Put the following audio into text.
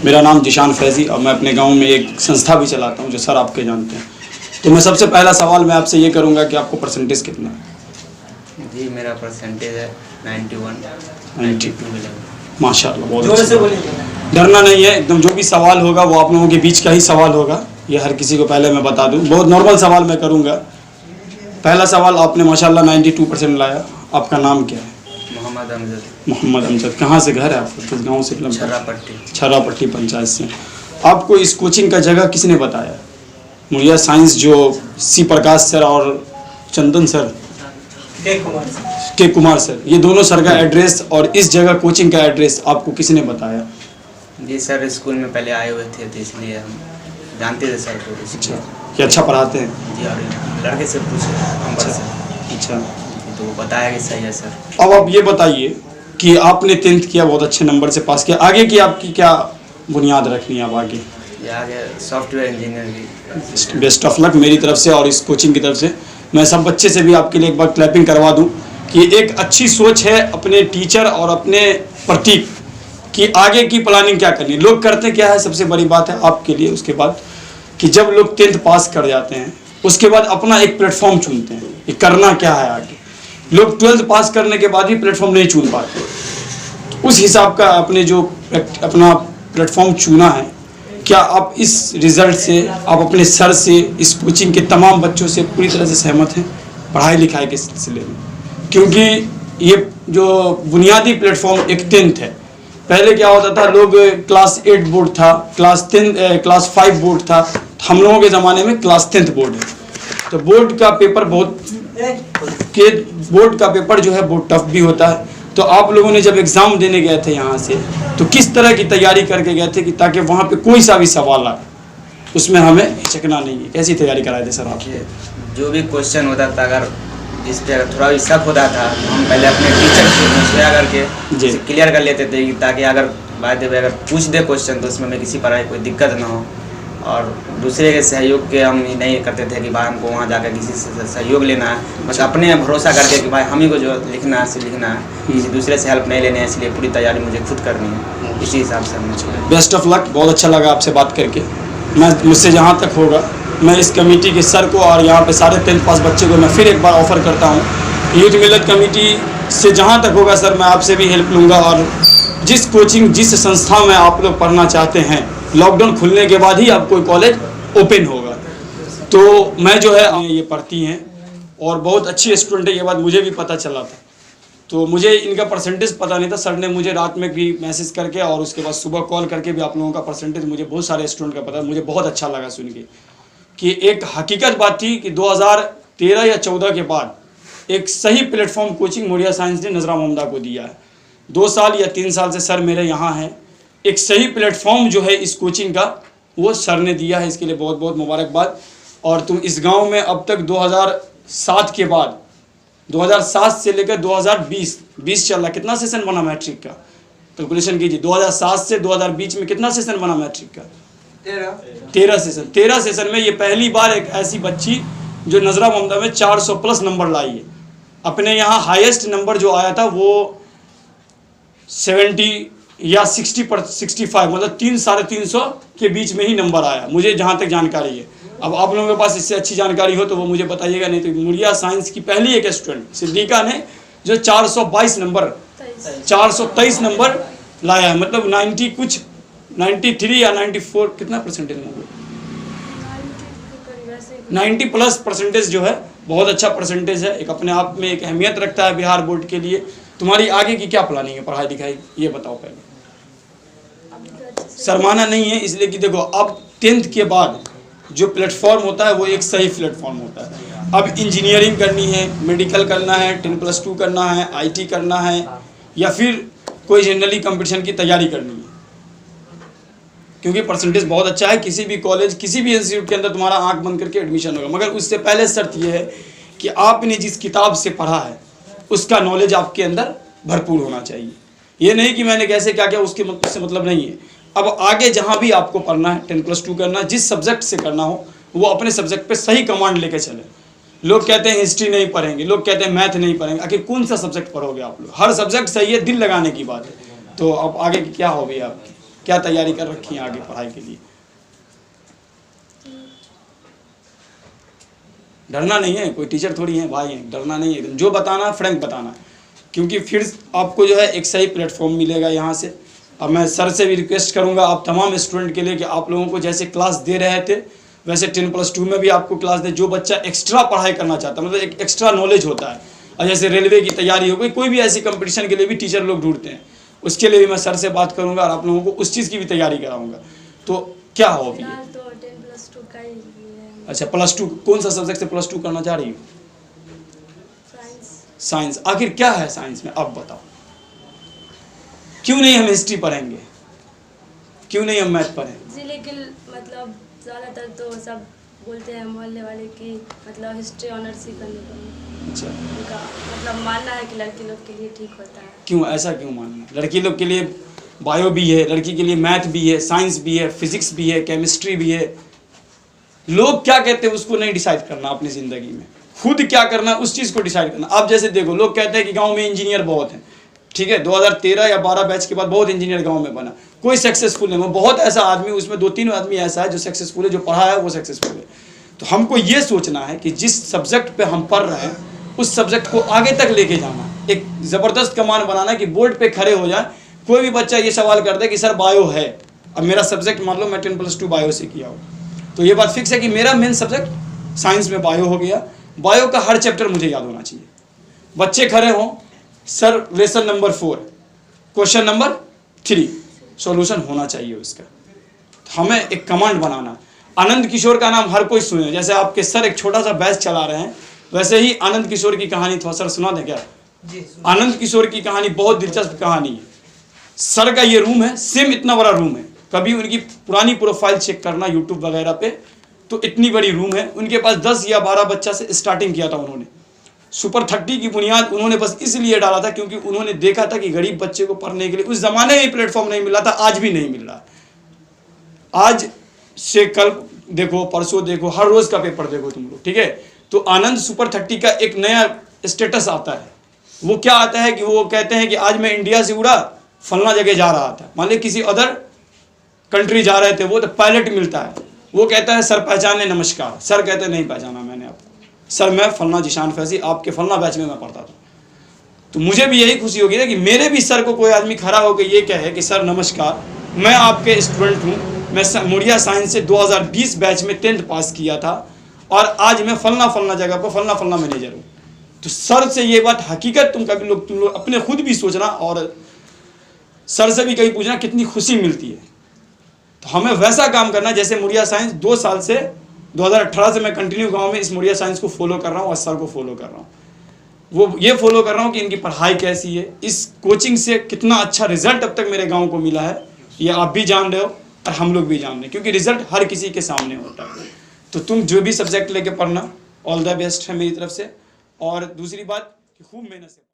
मेरा नाम जिशान फैज़ी और मैं अपने गांव में एक संस्था भी चलाता हूं जो सर आपके जानते हैं। तो मैं सबसे पहला सवाल मैं आपसे ये करूंगा कि आपको परसेंटेज कितना है? जी मेरा परसेंटेज है 92 मिला। माशाल्लाह, बहुत अच्छा। डरना नहीं है एकदम, जो भी सवाल होगा वो आप लोगों के बीच का ही सवाल होगा। ये हर किसी को पहले मैं बता दूँ, बहुत नॉर्मल सवाल मैं करूँगा। पहला सवाल, आपने माशाल्लाह 92% लाया। आपका नाम क्या है? मोहम्मद अमजद। मोहम्मद अमजद। कहाँ से घर है आपका, किस गांव से? छर्रापट्टी पंचायत से। आपको इस कोचिंग का जगह किसने बताया? मुड़िया साइंस जो सी प्रकाश सर और चंदन सर, के कुमार सर, ये दोनों सर का एड्रेस और इस जगह कोचिंग का एड्रेस आपको किसने बताया? जी सर स्कूल में पहले आए हुए थे तो इसलिए हम जानते थे सर को। अच्छा, कि अच्छा पढ़ाते हैं? जी, और लड़के से पूछे नंबर से। अच्छा, तो वो बताया कि सही है सर। अब आप ये बताइए कि आपने 10th किया, बहुत अच्छे नंबर से पास किया, आगे की आपकी क्या बुनियाद रखनी है? अब आगे सॉफ्टवेयर इंजीनियर की। बेस्ट ऑफ लक मेरी तरफ से और इस कोचिंग की तरफ से। मैं सब बच्चे से भी आपके लिए एक बार क्लैपिंग करवा दूं कि एक अच्छी सोच है अपने टीचर और अपने प्रतीक कि आगे की प्लानिंग क्या करनी है। लोग करते क्या है, सबसे बड़ी बात है आपके लिए उसके बाद कि जब लोग 10th पास कर जाते हैं उसके बाद अपना एक प्लेटफॉर्म चुनते हैं कि करना क्या है आगे। लोग 12th पास करने के बाद भी प्लेटफॉर्म नहीं चुन पाते। उस हिसाब का आपने जो अपना प्लेटफॉर्म चुना है, क्या आप इस रिज़ल्ट से, आप अपने सर से, इस कोचिंग के तमाम बच्चों से पूरी तरह से सहमत हैं पढ़ाई लिखाई के सिलसिले में? क्योंकि ये जो बुनियादी प्लेटफॉर्म एक 10th है। पहले क्या होता था, लोग क्लास 8 बोर्ड था, क्लास 5 बोर्ड था, हम लोगों के ज़माने में क्लास 10th बोर्ड है। तो बोर्ड का पेपर बोर्ड का पेपर जो है बहुत टफ भी होता है। तो आप लोगों ने जब एग्ज़ाम देने गए थे यहाँ से, तो किस तरह की तैयारी करके गए थे कि ताकि वहाँ पे कोई सा भी सवाल आए उसमें हमें हिचकना नहीं है? कैसी तैयारी कराए थे सर आप? जो भी क्वेश्चन होता था, अगर जिस पे अगर थोड़ा भी शक होता था तो हम पहले अपने टीचर से मशवरा करके क्लियर कर लेते थे, ताकि अगर बात अगर पूछ दे क्वेश्चन तो उसमें हमें किसी प्रकार की कोई दिक्कत ना हो। और दूसरे के सहयोग के हम नहीं करते थे कि भाई हमको वहाँ जाकर किसी से सहयोग लेना है, बस अपने भरोसा करके कि भाई हम ही को जो लिखना है सिर्फ लिखना है, किसी दूसरे से हेल्प नहीं लेने है। इसलिए पूरी तैयारी मुझे खुद करनी है, इसी हिसाब से हमने। बेस्ट ऑफ लक, बहुत अच्छा लगा आपसे बात करके। मुझसे जहाँ तक होगा मैं इस कमेटी के सर को और यहाँ पे सारे 10th पास बच्चे को मैं फिर एक बार ऑफ़र करता हूँ। यूथ मिलत कमेटी से जहाँ तक होगा सर मैं आपसे भी हेल्प लूँगा। और जिस कोचिंग, जिस संस्था में आप लोग पढ़ना चाहते हैं, लॉकडाउन खुलने के बाद ही अब कोई कॉलेज ओपन होगा। तो मैं जो है, ये पढ़ती हैं और बहुत अच्छी स्टूडेंट है, ये बात मुझे भी पता चला था। तो मुझे इनका परसेंटेज पता नहीं था, सर ने मुझे रात में भी मैसेज करके और उसके बाद सुबह कॉल करके भी आप लोगों का परसेंटेज, मुझे बहुत सारे स्टूडेंट का पता, मुझे बहुत अच्छा लगा सुन के कि एक हकीकत बात थी कि 2013 या 14 के बाद एक सही प्लेटफॉर्म कोचिंग मुड़िया साइंस ने नजरा मोहम्मदा को दिया है। 2 साल या 3 साल से सर मेरे यहाँ हैं। एक सही प्लेटफॉर्म जो है इस कोचिंग का वो सर ने दिया है, इसके लिए बहुत बहुत मुबारकबाद। और तुम इस गांव में अब तक 2007 के बाद, 2007 से लेकर 2020 चल रहा, कितना सेशन बना मैट्रिक का? कैलकुलेशन कीजिए, 2007 से 2020 में कितना सेशन बना मैट्रिक का? 13 सेशन। 13 सेशन में ये पहली बार एक ऐसी बच्ची जो नजरा मोहम्मदा में 400 प्लस नंबर लाई है। अपने यहाँ हाईएस्ट नंबर जो आया था वो 70 या 65, मतलब 300-350 के बीच में ही नंबर आया, मुझे जहाँ तक जानकारी है। अब आप लोगों के पास इससे अच्छी जानकारी हो तो वो मुझे बताइएगा, नहीं तो मुड़िया साइंस की पहली एक स्टूडेंट सिद्दीका ने जो 423 नंबर लाया है, मतलब 93 या 94 कितना परसेंटेज है? 90 प्लस परसेंटेज जो है बहुत अच्छा परसेंटेज है, एक अपने आप में एक अहमियत रखता है बिहार बोर्ड के लिए। तुम्हारी आगे की क्या प्लानिंग है पढ़ाई लिखाई, ये बताओ पहले। शर्माना नहीं है, इसलिए कि देखो अब 10th के बाद जो प्लेटफॉर्म होता है वो एक सही प्लेटफॉर्म होता है। अब इंजीनियरिंग करनी है, मेडिकल करना है, 10+2 करना है, IT करना है, या फिर कोई जनरली कंपटीशन की तैयारी करनी है, क्योंकि परसेंटेज बहुत अच्छा है। किसी भी कॉलेज, किसी भी इंस्टीट्यूट के अंदर तुम्हारा आंख बंद करके एडमिशन होगा, मगर उससे पहले शर्त यह है कि आपने जिस किताब से पढ़ा है उसका नॉलेज आपके अंदर भरपूर होना चाहिए। ये नहीं कि मैंने कैसे क्या किया उससे मतलब नहीं है। अब आगे जहाँ भी आपको पढ़ना है, 10+2 करना है, जिस सब्जेक्ट से करना हो वो अपने सब्जेक्ट पे सही कमांड लेके चले। लोग कहते हैं हिस्ट्री नहीं पढ़ेंगे, लोग कहते हैं मैथ नहीं पढ़ेंगे, आखिर कौन सा सब्जेक्ट पढ़ोगे आप लोग? हर सब्जेक्ट सही है, दिल लगाने की बात है। तो अब आगे की क्या हॉबी है आपकी? क्या तैयारी कर रखी है आगे पढ़ाई के लिए? डरना नहीं है, कोई टीचर थोड़ी है, भाई है, डरना नहीं है, जो बताना फ्रैंक बताना, क्योंकि फिर आपको जो है एक सही प्लेटफॉर्म मिलेगा यहाँ से। अब मैं सर से भी रिक्वेस्ट करूँगा आप तमाम स्टूडेंट के लिए कि आप लोगों को जैसे क्लास दे रहे थे वैसे 10+2 में भी आपको क्लास दे। जो बच्चा एक्स्ट्रा पढ़ाई करना चाहता है, मतलब एक एक्स्ट्रा नॉलेज होता है, और जैसे रेलवे की तैयारी हो गई, कोई भी ऐसी कंपटीशन के लिए भी टीचर लोग ढूंढते हैं, उसके लिए भी मैं सर से बात करूँगा और आप लोगों को उस चीज़ की भी तैयारी कराऊँगा। तो क्या हो अभी? तो 10+2 का ही है। अच्छा, +2 कौन सा सब्जेक्ट से +2 करना चाह रही हो? साइंस। आखिर क्या है साइंस में, अब बताओ। क्यों नहीं हम हिस्ट्री पढ़ेंगे, क्यों नहीं हम मैथ पढ़ें? जी लेकिन मतलब ज़्यादातर तो सब बोलते हैं मोहल्ले वाले कि मतलब हिस्ट्री ऑनर्स ही करनी पड़ेगी। अच्छा, उनका मतलब मानना है कि लड़की लोग के लिए ठीक होता है। क्यों, ऐसा क्यों मानना? लड़की लोग के लिए बायो भी है, लड़की के लिए मैथ भी है, साइंस भी है, फिजिक्स भी है, केमिस्ट्री भी है। लोग क्या कहते हैं उसको नहीं डिसाइड करना अपनी ज़िंदगी में, खुद क्या करना उस चीज़ को डिसाइड करना। आप जैसे देखो, लोग कहते हैं कि गांव में इंजीनियर बहुत हैं, ठीक है, 2013 या 12 बैच के बाद बहुत इंजीनियर गांव में बना, कोई सक्सेसफुल नहीं। वो बहुत ऐसा आदमी, उसमें 2-3 आदमी ऐसा है जो सक्सेसफुल है, जो पढ़ा है वो सक्सेसफुल है। तो हमको ये सोचना है कि जिस सब्जेक्ट पे हम पढ़ रहे हैं उस सब्जेक्ट को आगे तक लेके जाना, एक ज़बरदस्त कमान बनाना कि बोर्ड पे खड़े हो जाए। कोई भी बच्चा ये सवाल करता है कि सर बायो है, अब मेरा सब्जेक्ट मान लो मैं 10+2 बायो से किया हो, तो ये बात फिक्स है कि मेरा मेन सब्जेक्ट साइंस में बायो हो गया। बायो का हर चैप्टर मुझे याद होना चाहिए। बच्चे खड़े हों, sir lesson number 4 question number 3 solution होना चाहिए उसका। तो हमें एक कमांड बनाना। आनंद किशोर का नाम हर कोई सुने, जैसे आपके सर एक छोटा सा बैच चला रहे हैं, वैसे ही आनंद किशोर की कहानी थोड़ा सर सुना दें क्या? आनंद किशोर की कहानी बहुत दिलचस्प कहानी है। सर का ये रूम है, सेम इतना बड़ा रूम है, कभी उनकी पुरानी प्रोफाइल चेक करना यूट्यूब वगैरह पे, तो इतनी बड़ी रूम है। उनके पास 10 या 12 बच्चा से स्टार्टिंग किया था उन्होंने। सुपर 30 की बुनियाद उन्होंने बस इसलिए डाला था क्योंकि उन्होंने देखा था कि गरीब बच्चे को पढ़ने के लिए उस जमाने में प्लेटफॉर्म नहीं मिला था, आज भी नहीं मिल रहा। आज से कल देखो, परसों देखो, हर रोज का पेपर देखो तुम लोग, ठीक है। तो आनंद सुपर 30 का एक नया स्टेटस आता है। वो क्या आता है कि वो कहते हैं कि आज मैं इंडिया से उड़ा, फलना जगह जा रहा था, मान ली किसी अदर कंट्री जा रहे थे वो, तो पायलट मिलता है, वो कहता है सर पहचाने, नमस्कार। सर कहते हैं नहीं पहचाना मैंने आपको, सर मैं फलना जिशान फैजी, आपके फलना बैच में मैं पढ़ता था। तो मुझे भी यही खुशी होगी ना कि मेरे भी सर को कोई आदमी खड़ा होकर ये कहे कि सर नमस्कार, मैं आपके स्टूडेंट हूँ, मैं मुड़िया साइंस से 2020 बैच में 10th पास किया था और आज मैं फलना जगह पर फलना मैनेजर हूँ। तो सर से ये बात हकीकत तुम लोग अपने खुद भी सोचना और सर से भी कहीं पूछना कितनी खुशी मिलती है। तो हमें वैसा काम करना जैसे मुड़िया साइंस 2 साल से 2018 से मैं कंटिन्यू गांव में इस मुड़िया साइंस को फॉलो कर रहा हूँ और सर को फॉलो कर रहा हूँ। वो ये फॉलो कर रहा हूँ कि इनकी पढ़ाई कैसी है, इस कोचिंग से कितना अच्छा रिजल्ट अब तक मेरे गांव को मिला है, ये आप भी जान रहे हो और हम लोग भी जान रहे हैं, क्योंकि रिजल्ट हर किसी के सामने होता है। तो तुम जो भी सब्जेक्ट लेके पढ़ना, ऑल द बेस्ट है मेरी तरफ से। और दूसरी बात कि खूब मेहनत से